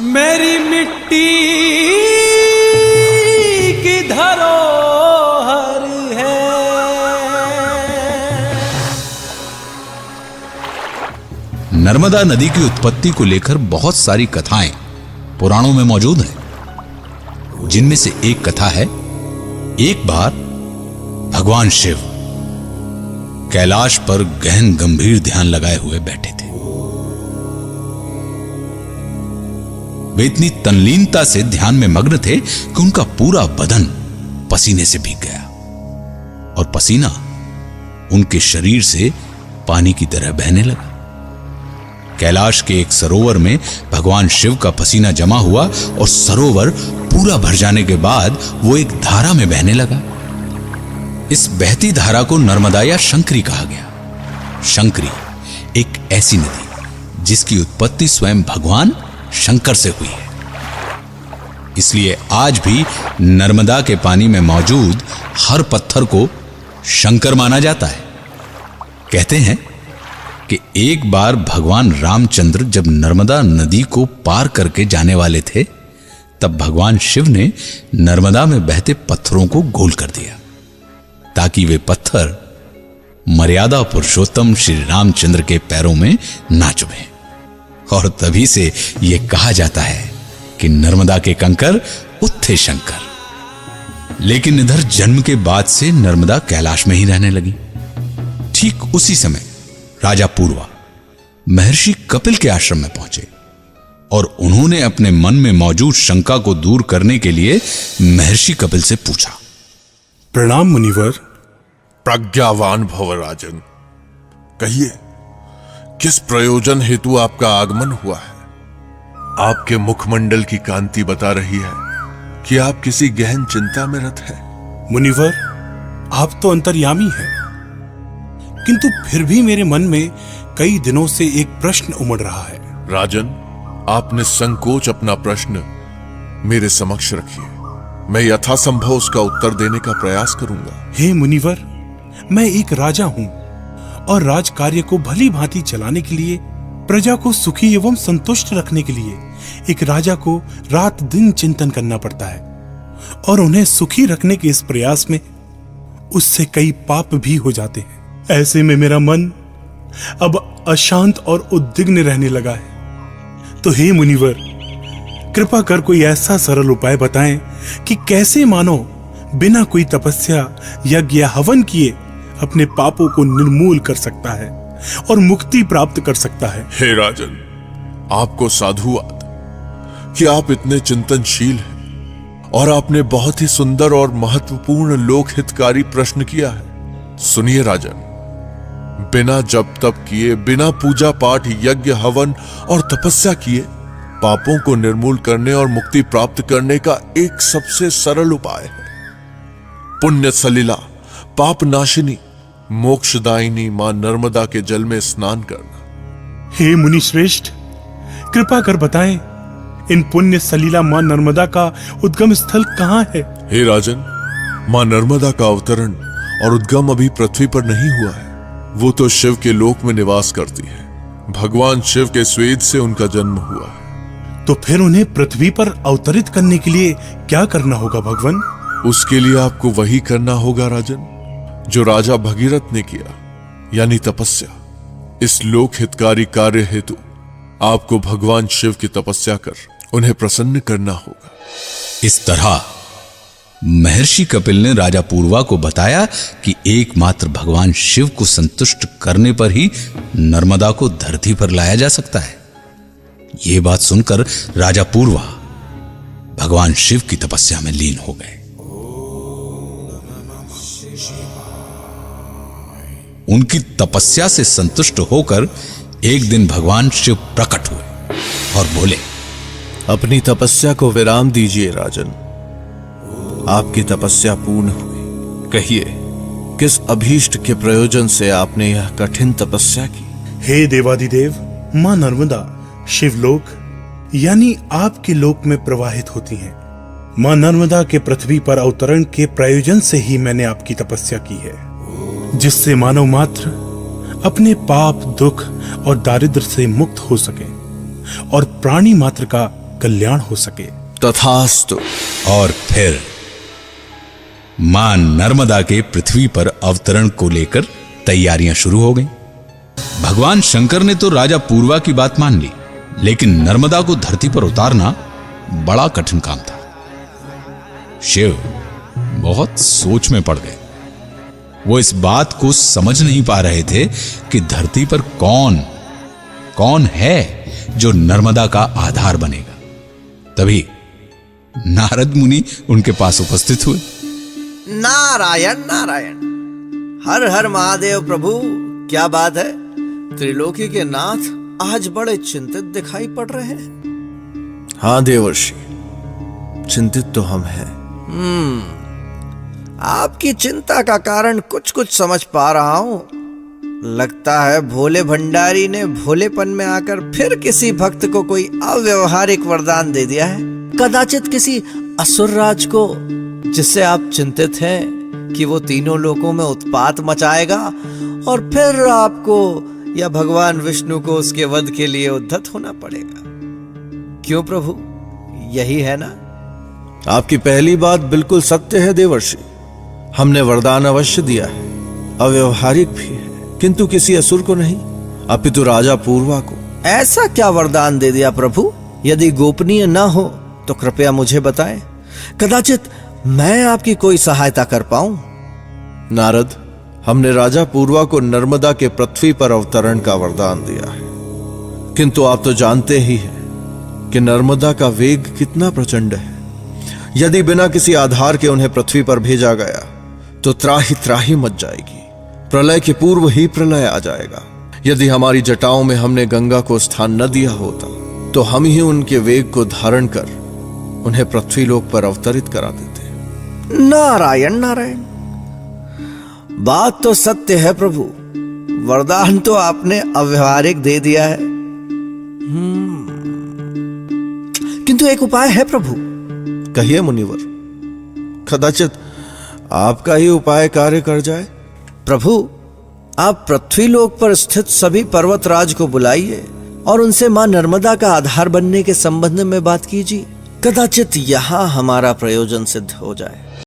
मेरी मिट्टी की धरोहर है। नर्मदा नदी की उत्पत्ति को लेकर बहुत सारी कथाएं पुराणों में मौजूद हैं, जिनमें से एक कथा है, एक बार भगवान शिव कैलाश पर गहन गंभीर ध्यान लगाए हुए बैठे थे। वे इतनी तल्लीनता से ध्यान में मग्न थे कि उनका पूरा बदन पसीने से भीग गया और पसीना उनके शरीर से पानी की तरह बहने लगा। कैलाश के एक सरोवर में भगवान शिव का पसीना जमा हुआ और सरोवर पूरा भर जाने के बाद वो एक धारा में बहने लगा। इस बहती धारा को नर्मदा या शंकरी कहा गया। शंकरी एक ऐसी नदी जिसकी उत्पत्ति स्वयं भगवान शंकर से हुई है। इसलिए आज भी नर्मदा के पानी में मौजूद हर पत्थर को शंकर माना जाता है। कहते हैं कि एक बार भगवान रामचंद्र जब नर्मदा नदी को पार करके जाने वाले थे, तब भगवान शिव ने नर्मदा में बहते पत्थरों को गोल कर दिया ताकि वे पत्थर मर्यादा पुरुषोत्तम श्री रामचंद्र के पैरों में ना चुभें। और तभी से यह कहा जाता है कि नर्मदा के कंकर उत्थे शंकर। लेकिन इधर जन्म के बाद से नर्मदा कैलाश में ही रहने लगी। ठीक उसी समय राजा पूर्वा महर्षि कपिल के आश्रम में पहुंचे और उन्होंने अपने मन में मौजूद शंका को दूर करने के लिए महर्षि कपिल से पूछा। प्रणाम मुनिवर। प्रज्ञावान भव राजन, कहिए किस प्रयोजन हेतु आपका आगमन हुआ है? आपके मुखमंडल की कांति बता रही है कि आप किसी गहन चिंता में रत हैं। मुनिवर, आप तो अंतर्यामी हैं, किंतु फिर भी मेरे मन में कई दिनों से एक प्रश्न उमड़ रहा है। राजन, आपने संकोच अपना प्रश्न मेरे समक्ष रखिए। मैं यथासंभव उसका उत्तर देने का प्रयास करूंगा। हे मुनिवर, मैं एक राजा हूं और राज कार्य को भली भांति चलाने के लिए, प्रजा को सुखी एवं संतुष्ट रखने के लिए एक राजा को रात दिन चिंतन करना पड़ता है और उन्हें सुखी रखने के इस प्रयास में उससे कई पाप भी हो जाते हैं। ऐसे में मेरा मन अब अशांत और उद्विग्न रहने लगा है। तो हे मुनिवर, कृपा कर कोई ऐसा सरल उपाय बताएं कि कैसे मानो बिना कोई तपस्या, यज्ञ या हवन किए अपने पापों को निर्मूल कर सकता है और मुक्ति प्राप्त कर सकता है। हे राजन, आपको साधुवाद कि आप इतने चिंतनशील हैं और आपने बहुत ही सुंदर और महत्वपूर्ण लोक हितकारी प्रश्न किया है। सुनिए राजन, बिना जप तप किए, बिना पूजा पाठ, यज्ञ हवन और तपस्या किए पापों को निर्मूल करने और मुक्ति प्राप्त करने का एक सबसे सरल उपाय है। पुण्य सलिला, पाप नाशिनी, मोक्षदायिनी मां नर्मदा के जल में स्नान करना। हे मुनि श्रेष्ठ, कृपा कर बताएं, इन पुण्य सलीला मां नर्मदा का उद्गम स्थल कहां है? हे राजन, मां नर्मदा का अवतरण और उद्गम अभी पृथ्वी पर नहीं हुआ है। वो तो शिव के लोक में निवास करती है। भगवान शिव के स्वेद से उनका जन्म हुआ है। तो फिर उन्हें पृथ्वी पर अवतरित करने के लिए क्या करना होगा भगवान? उसके लिए आपको वही करना होगा राजन जो राजा भगीरथ ने किया, यानी तपस्या। इस लोक हितकारी कार्य हेतु आपको भगवान शिव की तपस्या कर उन्हें प्रसन्न करना होगा। इस तरह महर्षि कपिल ने राजा पूर्वा को बताया कि एकमात्र भगवान शिव को संतुष्ट करने पर ही नर्मदा को धरती पर लाया जा सकता है। यह बात सुनकर राजा पूर्वा भगवान शिव की तपस्या में लीन हो गए। उनकी तपस्या से संतुष्ट होकर एक दिन भगवान शिव प्रकट हुए और बोले, अपनी तपस्या को विराम दीजिए राजन। आपकी तपस्या पूर्ण हुई। कहिए, किस अभीष्ट के प्रयोजन से आपने यह कठिन तपस्या की? हे देवादिदेव, मां नर्मदा शिवलोक यानी आपके लोक में प्रवाहित होती हैं। मां नर्मदा के पृथ्वी पर अवतरण के प्रयोजन से ही मैंने आपकी तपस्या की है, जिससे मानव मात्र अपने पाप, दुख और दारिद्र्य से मुक्त हो सके और प्राणी मात्र का कल्याण हो सके। तथास्तु। और फिर मां नर्मदा के पृथ्वी पर अवतरण को लेकर तैयारियां शुरू हो गईं। भगवान शंकर ने तो राजा पूर्वा की बात मान ली, लेकिन नर्मदा को धरती पर उतारना बड़ा कठिन काम था। शिव बहुत सोच में पड़ गए। वो इस बात को समझ नहीं पा रहे थे कि धरती पर कौन है जो नर्मदा का आधार बनेगा। तभी नारद मुनि उनके पास उपस्थित हुए। नारायण नारायण, हर हर महादेव प्रभु, क्या बात है? त्रिलोकी के नाथ आज बड़े चिंतित दिखाई पड़ रहे हैं। हाँ देवर्षि, चिंतित तो हम हैं। आपकी चिंता का कारण कुछ समझ पा रहा हूं। लगता है भोले भंडारी ने भोलेपन में आकर फिर किसी भक्त को कोई अव्यवहारिक वरदान दे दिया है। कदाचित किसी असुर राज को, जिससे आप चिंतित हैं कि वो तीनों लोकों में उत्पात मचाएगा और फिर आपको या भगवान विष्णु को उसके वध के लिए उद्धत होना पड़ेगा। क्यों प्रभु, यही है ना? आपकी पहली बात बिल्कुल सत्य है देवर्षि। हमने वरदान अवश्य दिया है, अव्यवहारिक भी है, किंतु किसी असुर को नहीं, अपितु राजा पूर्वा को। ऐसा क्या वरदान दे दिया प्रभु? यदि गोपनीय न हो तो कृपया मुझे बताएं, कदाचित मैं आपकी कोई सहायता कर पाऊं। नारद, हमने राजा पूर्वा को नर्मदा के पृथ्वी पर अवतरण का वरदान दिया है, किंतु आप तो जानते ही हैं कि नर्मदा का वेग कितना प्रचंड है। यदि बिना किसी आधार के उन्हें पृथ्वी पर भेजा गया तो त्राही मच जाएगी। प्रलय के पूर्व ही प्रलय आ जाएगा। यदि हमारी जटाओं में हमने गंगा को स्थान न दिया होता तो हम ही उनके वेग को धारण कर उन्हें पृथ्वी लोक पर अवतरित करा देते। नारायण नारायण, बात तो सत्य है प्रभु। वरदान तो आपने अव्यवहारिक दे दिया है, किंतु एक उपाय है प्रभु। कहिए मुनिवर, कदाचित आपका ही उपाय कार्य कर जाए। प्रभु, आप पृथ्वी लोक पर स्थित सभी पर्वतराज को बुलाइए और उनसे मां नर्मदा का आधार बनने के संबंध में बात कीजिए। कदाचित यहां हमारा प्रयोजन सिद्ध हो जाए।